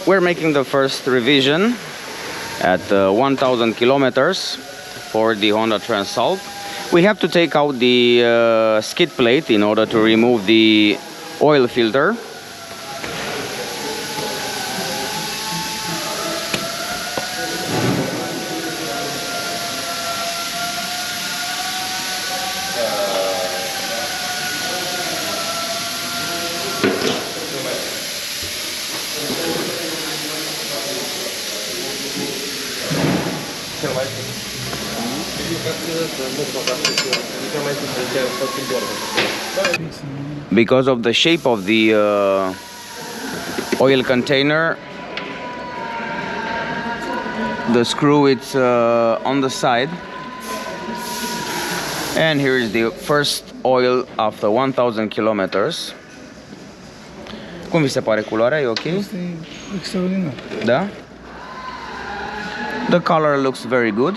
we're making the first revision at 1000 kilometers for the Honda Transalp. We have to take out the skid plate in order to remove the oil filter. Because of the shape of the oil container, the screw is on the side, and here is the first oil after 1000 kilometers. Cum vi se pare culoarea? E ok? Este extraordinar. Da? The color looks very good,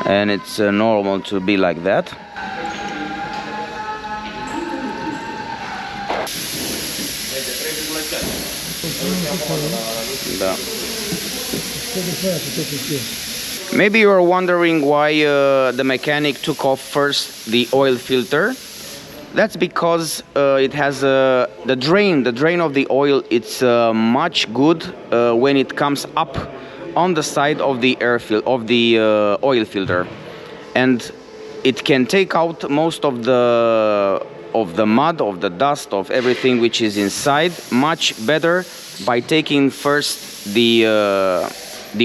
and it's normal to be like that. Da. Maybe you are wondering why the mechanic took off first the oil filter. That's because it has the drain of the oil. It's much good when it comes up on the side of the oil filter, and it can take out most of the mud, of the dust, of everything which is inside much better by taking first the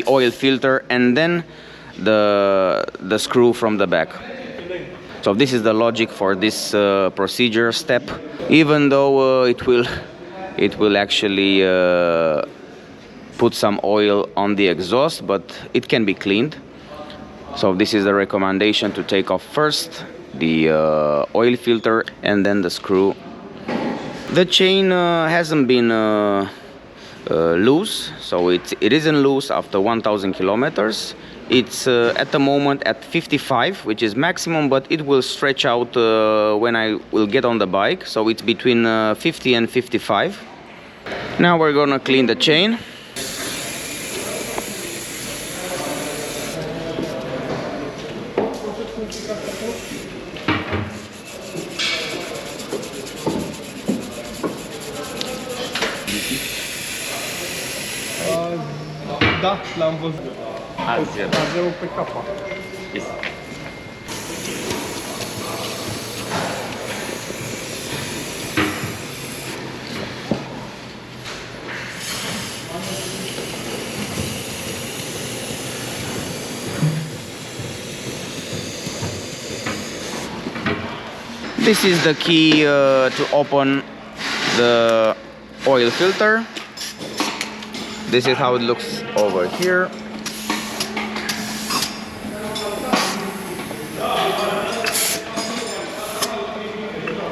oil filter and then the screw from the back. So this is the logic for this procedure step, even though it will actually put some oil on the exhaust, but it can be cleaned. So this is the recommendation, to take off first the oil filter and then the screw. The chain hasn't been loose, so it isn't loose after 1000 kilometers. It's at the moment at 55, which is maximum, but it will stretch out when I will get on the bike, so it's between 50 and 55. Now we're gonna clean the chain. Da, l-am văzut. Avem pe capa. Yes. This is the key to open the oil filter. This is how it looks over here.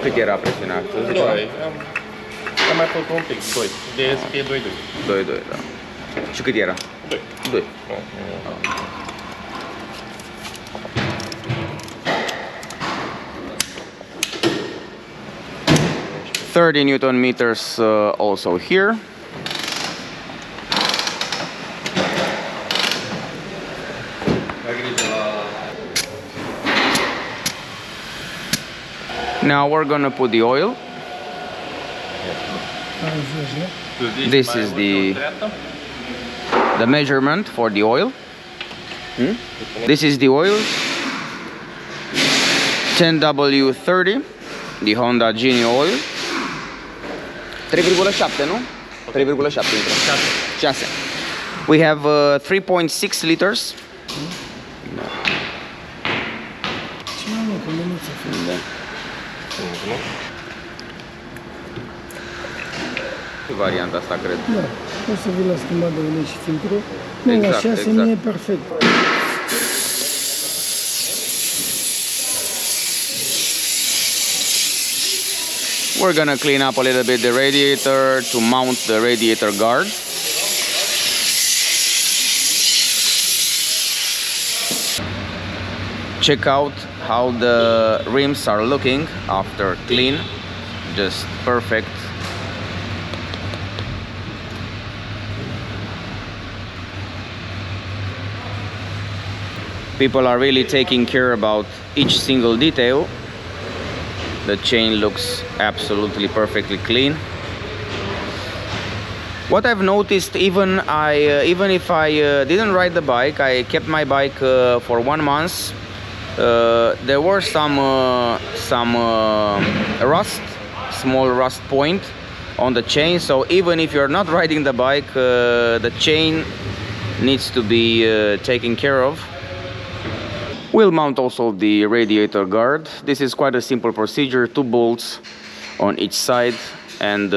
Cât era presiunea? 2. Am mai făcut un pic, 2. De să fie 2-2. 2, da. Și cât era? 2. 2. 30 Newton meters also here. Now we're gonna put the oil. This is the measurement for the oil. This is the oil. 10W30, the Honda Genie oil. 3,7, nu? 3,7 intră. 6. We have 3.6 liters. Varianta asta, cred. Da, o să vii la schimbat de ulei și filtru. Nu, la 6 nu e perfect. We're gonna clean up a little bit the radiator to mount the radiator guard. Check out how the rims are looking after clean. Just perfect. People are really taking care about each single detail. The chain looks absolutely perfectly clean. What I've noticed, even if I didn't ride the bike, I kept my bike for 1 month. There were some rust, small rust point on the chain. So even if you're not riding the bike, the chain needs to be taken care of. We'll mount also the radiator guard. This is quite a simple procedure, 2 bolts on each side, and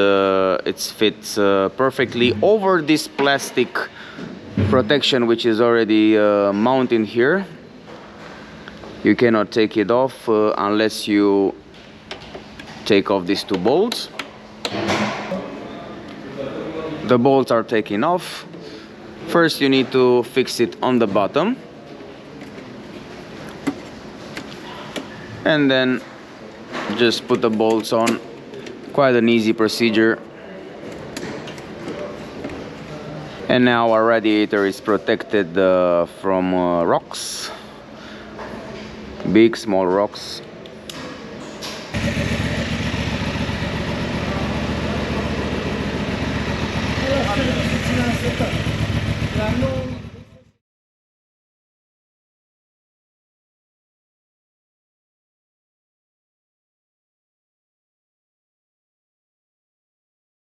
it fits perfectly over this plastic protection which is already mounted here. You cannot take it off unless you take off these 2 bolts. The bolts are taken off. First you need to fix it on the bottom, and then just put the bolts on. Quite an easy procedure. And now our radiator is protected from rocks, big, small rocks. La